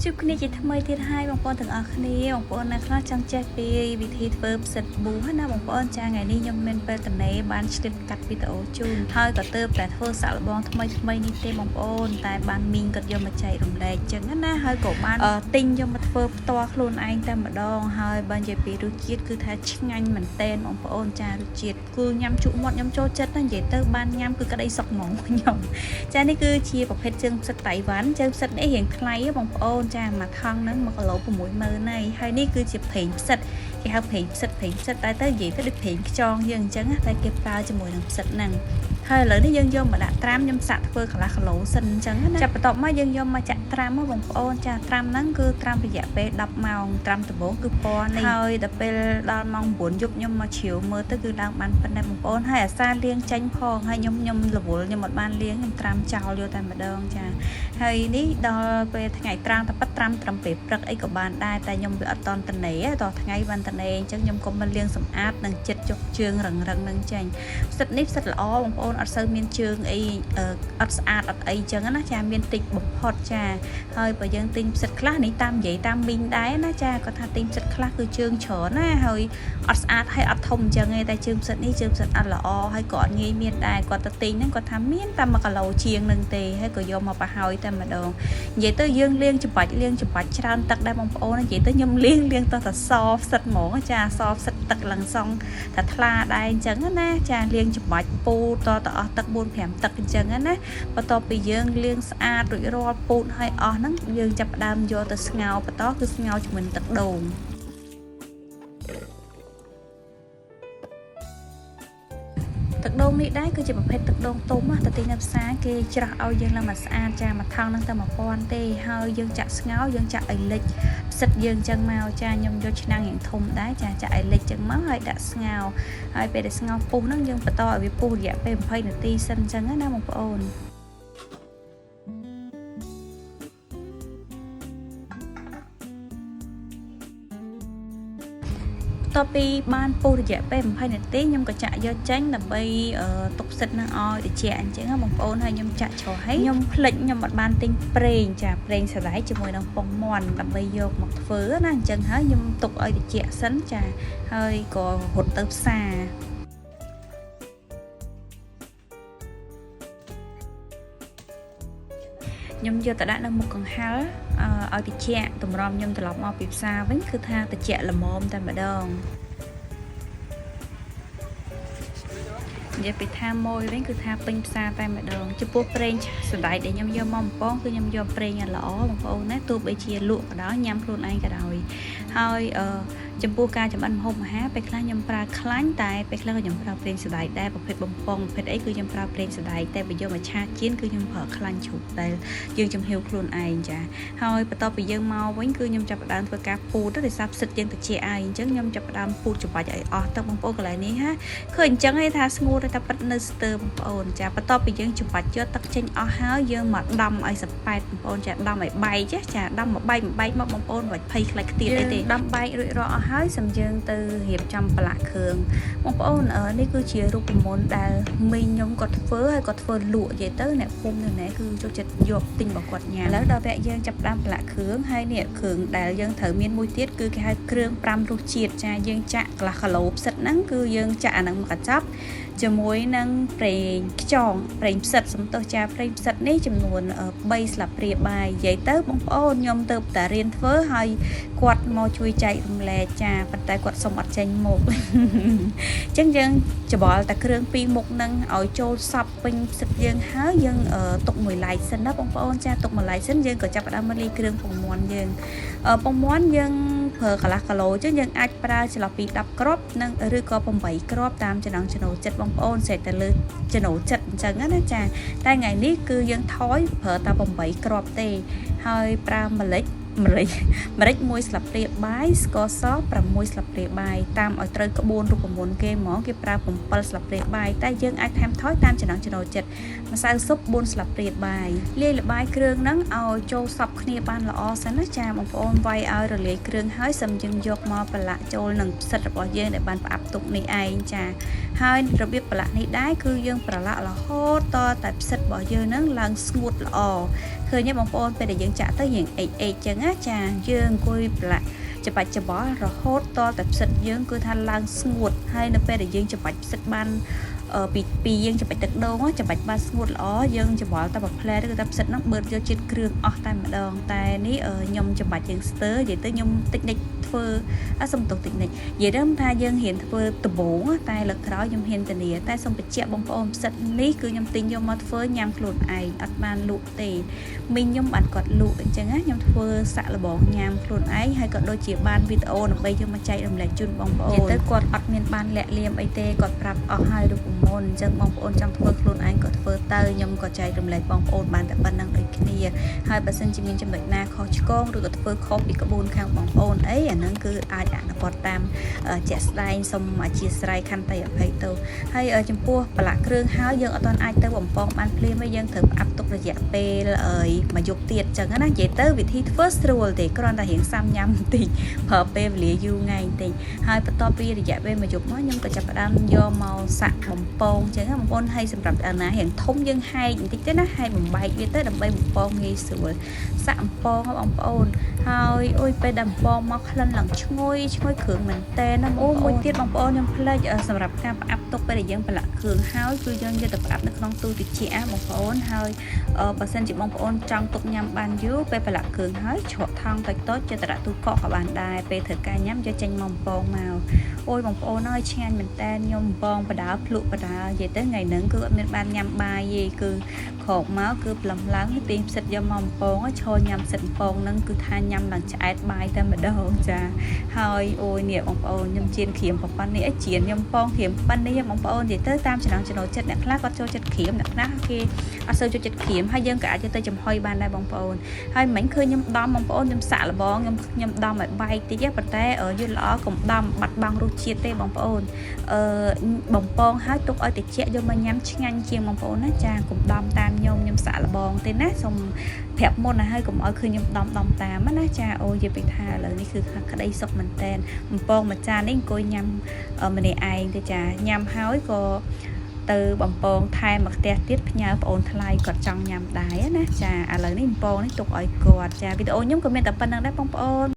ជួបគ្នាជាថ្មីទៀតហើយបងប្អូនទាំងអស់គ្នាបងប្អូនអ្នកខ្លះចង់ចេះពីវិធីធ្វើផ្សិតប៊ូណាបងប្អូនចាថ្ងៃនេះខ្ញុំមានពេលតនេបានឆ្លៀតកាត់វីដេអូជូនហើយក៏ទើបតែធ្វើសាក់លបងថ្មីនេះទេបងប្អូនតែបានមីងគាត់យកមកចែករំលែកចឹងណាហើយក៏បានទិញយកមកធ្វើផ្ទាល់ខ្លួនឯងតែម្ដងហើយបើនិយាយពីរសជាតិគឺថាឆ្ងាញ់មែនតែនបងប្អូនចារសជាតិគឺញ៉ាំជក់មាត់ខ្ញុំចូលចិត្តណានិយាយទៅបានញ៉ាំគឺក្តីសុខហ្មងខ្ញុំចានេះគឺជាប្រភេទជើងផ្សិតតៃវ៉ាន់ជើងផ្សិតនេះរៀងថ្លៃបងប្អូនចាមួយថងហ្នឹង1គីឡូ60000ហើយនេះគឺជាប្រេងផ្សិតគេហៅប្រេងផ្សិតតែទៅនិយាយទៅដូចប្រេងខ្យងយើងអញ្ចឹងតែគេប្រើជាមួយនឹងផ្សិតហ្នឹងហើយឥឡូវនេះយើងយកមកដាក់ត្រាំខ្ញុំសាក់ធ្វើកន្លះគីឡូសិនអញ្ចឹងណាចាប់បន្ទាប់មកយើងយកមកចាក់ត្រាំបងប្អូនចាត្រាំហ្នឹងគឺត្រាំរយៈពេល10ម៉ោងត្រាំដំបូងគឺពណ៌នេះហើយដល់ពេលដល់ម៉ោង9យប់ខ្ញុំមកជ្រាវមើលទៅគឺឡើងបានប៉ុណ្ណេះបងប្អូនហើយអាសាលាងចាញ់ផងហើយខ្ញុំរវល់ខ្ញុំអត់បានលាងខ្ញុំត្រាំចោលយកតែម្ដងចាហើយនេះដល់ពេលថ្ងៃត្រាំតែប៉ាត់ត្រាំត្រឹមពេលព្រឹកអីក៏បានដែរតែខ្ញុំវាអត់តន់តនេតថ្ងៃបានតនេអញ្ចឹងខ្ញុំក៏មិនលាងសម្អាតនឹងចិត្តចុកជើងរឹងនឹងចាញ់ផ្សិតនេះផ្សិតល្អបងប្អូនអត់សូវមានជើងអីអត់ស្អាតអត់អីចឹងណាចាមានតិចបំផុតចាហើយបើយើងទិញផ្សិតខ្លះនេះតាមនិយាយតាមមីងដែរណាចាគាត់ថាទិញផ្សិតខ្លះគឺជើងច្រើនណាហើយអត់ស្អាតហើយអត់ធំចឹងទេតែជើងផ្សិតនេះជើងផ្សិតអត់ល្អហើយក៏អត់ងាយមានដែរគាត់ទៅទិញហ្នឹងគាត់ថាមានតែ1គីឡូជាងនឹងទេហើយក៏យកមកប្រហើយតែម្ដងនិយាយទៅយើងលាងច្បាច់ច្រើនទឹកដែរបងប្អូននិយាយទៅខ្ញុំលាងទៅតែសផ្សិតហ្មងចាសផ្សិតទឹកឡើងសងតែថ្លាដែរអញ្ចឹងណាចាលាងច្បាច់ពូតទៅអស់ទឹក4-5ទឹកអញ្ចឹងណាបន្ទាប់ពីយើងលាងស្អាតរួចរាល់ពូតហើយអស់ហ្នឹងយើងចាប់ផ្ដើមយកទៅស្ងោរបន្តគឺស្ងោរជាមួយទឹកដូងទឹកដូងនេះដែរគឺជាប្រភេទទឹកដូងទុំទៅទីនៅផ្សារគេច្រាស់ឲ្យយើងឡើងមកស្អាតចាមួយថងហ្នឹងទៅ1000ទេហើយយើងចាក់ស្ងោរយើងចាក់ឲ្យលិចផ្សិតយើងចឹងមកចាខ្ញុំយកឆ្នាំងយ៉ាងធំដែរចាចាក់ឲ្យលិចចឹងមកហើយដាក់ស្ងោរហើយពេលដែលស្ងោរពុះហ្នឹងយើងបន្តឲ្យវាពុះរយៈពេល20នាទីសិនចឹងណាបងប្អូនតទៅពីបានពុះរយៈពេល20នាទីខ្ញុំក៏ចាក់យកចេញដើម្បីទុកផ្សិតនឹងឲ្យត្រជាក់អញ្ចឹងបងប្អូនហើយខ្ញុំចាក់ច្រោះហើយខ្ញុំភ្លេចខ្ញុំអត់បានទិញប្រេងចាប្រេងសណ្តែកជាមួយនឹងពងមាន់ដើម្បីយកមកធ្វើណាអញ្ចឹងហើយខ្ញុំទុកឲ្យត្រជាក់សិនចាហើយក៏រត់ទៅផ្សារខ្ញុំយកទៅដាក់នៅមុខកង្ហាល់ឲ្យត្រជាក់តម្រាំខ្ញុំត្រឡប់មកពីផ្សារវិញគឺថាត្រជាក់ល្មមតែម្ដងនិយាយពីថាមួយវិញគឺថាពេញផ្សារតែម្ដងចំពោះប្រេងសណ្តែកដែលខ្ញុំយកមកបំពងគឺខ្ញុំយកប្រេងឲ្យល្អបងប្អូនណាទោះបីជាលក់ក៏ដោយញ៉ាំខ្លួនឯងក៏ដោយហើយចំពោះការចម្អិនម្ហូបអាហារពេលខ្លះខ្ញុំប្រើខ្លាញ់តែពេលខ្លះខ្ញុំប្រើប្រេងសណ្តែកដែរប្រភេទបំពងប្រភេទអីគឺខ្ញុំប្រើប្រេងសណ្តែកតែបើយកមកឆាចៀនគឺខ្ញុំប្រើខ្លាញ់ជ្រូកដែលយើងចំហៀវខ្លួនឯងចាហើយបន្ទាប់ពីយើងមកវិញគឺខ្ញុំចាប់ផ្ដើមធ្វើការពូតទៅដោយសារផ្សិតយើងត្រជាក់ហើយអញ្ចឹងខ្ញុំចាប់ផ្ដើមពូតច្បាច់ឲ្យអស់ទឹកបងប្អូនកន្លែងនេះហាឃើញអញ្ចឹងឯងថាស្ងួតតែប៉ិតនៅស្ទើបងប្អូនចាបន្ទាប់ពីយើងច្បាច់យកទឹកចេញអស់ហើយយើងមកដំឲ្យសប៉ែតបងប្អូនចាដំឲ្យបែកចាដំមកបែកមកបងប្អូនមិនភ័យខ្លាចខ្ទៀតអីទេដំបែករួចរាល់អស់ហើយសំយើងទៅរៀបចំប្រឡាក់គ្រឿងបងប្អូននេះគឺជារូបមន្តដែលមីងខ្ញុំគាត់ធ្វើហើយគាត់ធ្វើលក់និយាយទៅអ្នកភូមិនៅណែគឺចូលចិត្តយកទិញរបស់គាត់ញ៉ាំឥឡូវដល់វគ្គយើងចាប់ផ្ដើមប្រឡាក់គ្រឿងហើយនេះគ្រឿងដែលយើងត្រូវមានមួយទៀតគឺគេហៅគ្រឿង5រសជាតិចាយើងចាក់កន្លះគីឡូផ្សិតហ្នឹងគឺយើងចាក់អាហ្នឹងមកកញ្ចប់ជាមួយនឹងប្រេងខ្យងប្រេងផ្សិតសំទោសចាប្រេងផ្សិតនេះចំនួន3ស្លាបព្រាបាយនិយាយទៅបងប្អូនខ្ញុំទៅតែរៀនធ្វើហើយគាត់មកជួយចែករំលែកចាប៉ុន្តែគាត់សុំអត់ចេញមុខអញ្ចឹងយើងច្បល់តែគ្រឿង2មុខហ្នឹងឲ្យចូលសពពេញផ្សិតយើងហើយយើងទុកមួយឡែកសិនណាបងប្អូនចាទុកមួយឡែកសិនយើងក៏ចាប់ផ្ដើមមកលាយគ្រឿងពងមាន់យើងពងមាន់យើងប្រើកន្លះគីឡូអញ្ចឹងយើងអាចប្រើចន្លោះពី10គ្រាប់និងឬក៏8គ្រាប់តាមចំណង់ចំណូលចិត្តបងប្អូនស្រេចទៅលើចំណូលចិត្តអញ្ចឹងណាចាតែថ្ងៃនេះគឺយើងថយប្រើតែ8គ្រាប់ទេហើយប្រើម្រេច1ស្លាបព្រាបាយស្ករស6ស្លាបព្រាបាយតាមឲ្យត្រូវក្បួនរូបមន្តគេហ្មងគេប្រើ7ស្លាបព្រាបាយតែយើងអាចថែមថយតាមចំណង់ចំណូលចិត្តម្សៅស៊ុប4ស្លាបព្រាបាយលាយល្បាយគ្រឿងហ្នឹងឲ្យចូលសព្វគ្នាបានល្អសិនណាចាបងប្អូនវាយឲ្យរលាយគ្រឿងហើយសឹមយើងយកមកប្រឡាក់ចូលនឹងផ្សិតរបស់យើងដែលបានផ្អាប់ទុកនេះឯងចាហើយរបៀបប្រឡាក់នេះដែរគឺយើងប្រឡាក់រហូតតតែផ្សិតរបស់យើងហ្នឹងឡើងស្ងួតល្អឃ ឃើញបងប្អូនពេលដែលយើងចាក់ទៅយើងអេកចឹងណាចាយើងអង្គុយប្រឡាក់ច្បាច់ច្បល់រហូតតតែផ្សិតយើងគឺថាឡើងស្ងួតហើយនៅពេលដែលយើងច្បាច់ផ្សិតបានពីយើងច្បាច់ទឹកដូងច្បាច់បានស្ងួតល្អយើងច្បល់តែប្រផ្លែគឺថាផ្សិតហ្នឹងបឺតយកជាតិគ្រឿងអស់តែម្ដងតែនេះខ្ញុំច្បាច់យើងស្ទើនិយាយទៅខ្ញុំតិចនិចធ្វើសុំទោសតិចនិចនិយាយទៅថាយើងហ៊ានធ្វើដំបូងតែលើកក្រោយខ្ញុំហ៊ានធានាតែសូមបញ្ជាក់បងប្អូនផ្សិតនេះគឺខ្ញុំទិញយកមកធ្វើញ៉ាំខ្លួនឯងអត់បានលក់ទេមីងខ្ញុំបានគាត់លក់អញ្ចឹងណាខ្ញុំធ្វើសាក់លបងញ៉ាំខ្លួនឯងហើយក៏ដូចជាបានវីដេអូដើម្បីយកមកចែករំលែកជូនបងប្អូននិយាយទៅគាត់អត់មានបានលាក់លៀមអីទេគាត់ប្រាប់អស់ហើយរូបមន្តអញ្ចឹងបងប្អូនចង់ធ្វើខ្លួនឯងក៏ធ្វើទៅខ្ញុំក៏ចែករំលែកបងប្អូនបានតែប៉ុណ្្នឹងដូចគ្នាហើយបើសិនជាមានចំណុចណាខុសឆ្គងឬក៏ធ្វើខុសពីក្បួនខាងបងប្អូនអីអាហ្នឹងគឺអាចអនុវត្តតាមជាក់ស្ដែងសូមអធិស្ឋានខន្តីអភ័យទោសហើយចំពោះប្រឡាក់គ្រឿងហើយយើងអត់ទាន់អាចទៅបំពងបានភ្លាមទេយើងត្រូវផ្អាប់ទុករយៈពេលមួយយប់ទៀតអញ្ចឹងណានិយាយទៅវិធីធ្វើស្រួលទេគ្រាន់តែរៀងសាំញ៉ាំបន្តិចប្រើពេលវេលាយូរថ្ងៃបន្តិចហើយបន្ទាប់ពីរយៈពេលមួយយប់មកខ្ញុំក៏ចាប់ផ្ដើមយកមកសាក់បំពងអញ្ចឹងបងប្អូនហើយសម្រាប់ណារៀងធំយើងហែកបន្តិចទៅណាហែកបំបែកវាទៅដើម្បីបំពងងាយស្រួលសាក់បំពងបងប្អូនហើយអុយពេលដែលបំពងមកក្លិនឡើងឈ្ងុយគ្រឿងមែនតើណាមួយទៀតបងប្អូនខ្ញុំភ្លេចសម្រាប់ការផ្អាប់ទុកពេលដែលយើងប្រឡាក់គ្រឿងហើយគឺយើងយកទៅផ្អាប់នៅក្នុងទូទឹកជាបងប្អូនហើយបើសិនជាបងប្អូនចង់ទុកញ៉ាំបានយូរពេលប្រឡាក់គ្រឿងហើយច្រកថង់តូចៗចិត្តដាក់ទូកក់ក៏បានដែរពេលធ្វើការញ៉ាំយកចេញមកបំពងមកអូយបងប្អូនអើយឆ្ងាញ់មែនតើខ្ញុំបំពងបដាភ្លក់បដានិយាយទៅថ្ងៃហ្នឹងគឺអត់មានបានញ៉ាំបាយទេគឺក្រោកមកគឺប្លំឡើងទាញផ្សិតយកមកបំពងឈរញ៉ាំផ្សិតបំពងហ្នឹងគឺថាញ៉ាំឡើងឆ្អែតបាយតែម្ដងចាហើយអូយនេះបងប្អូនខ្ញុំជៀនក្រៀមប៉ុណ្ណេះជៀនខ្ញុំពងក្រៀមប៉ុណ្ណេះបងប្អូននិយាយទៅតាមចំណង់ចំណូលចិត្តអ្នកខ្លះគាត់ចូលចិត្តក្រៀមអ្នកខ្លះគេអត់សូវចូលចិត្តក្រៀមហើយយើងក៏អាចយកទៅចំហុយបានដែរបងប្អូនហើយមិញឃើញខ្ញុំដំបងប្អូនខ្ញុំសាក់លបងខ្ញុំដំឲ្យបែកតិចប៉ុន្តែយល់ល្អកុំដំបាត់បង់រសជាតិទេបងប្អូនបំពងហើយទុកឲ្យត្រជាក់យកមកញ៉ាំឆ្ងាញ់ជាងបងប្អូនណាចាកុំដំតាមខ្ញុំសាក់លបងទេណាសូមប្រាប់មុនណាហើយកុំឲ្យឃើញខ្ញុំដំតាមណាចាអូនិយាយពីថាឥឡូវនេះគឺក្តីសុខមែនតែនបំពងមួយចាននេះអង្គុយញ៉ាំម្នាក់ឯងទេចាញ៉ាំហើយក៏ទៅបំពងថែមមកផ្ទះទៀតផ្ញើប្អូនថ្លៃគាត់ចង់ញ៉ាំដែរណាចាឥឡូវនេះបំពងនេះទុកឲ្យគាត់ចាវីដេអូខ្ញុំក៏មានតែប៉ុណ្្នឹងដែរបងប្អូន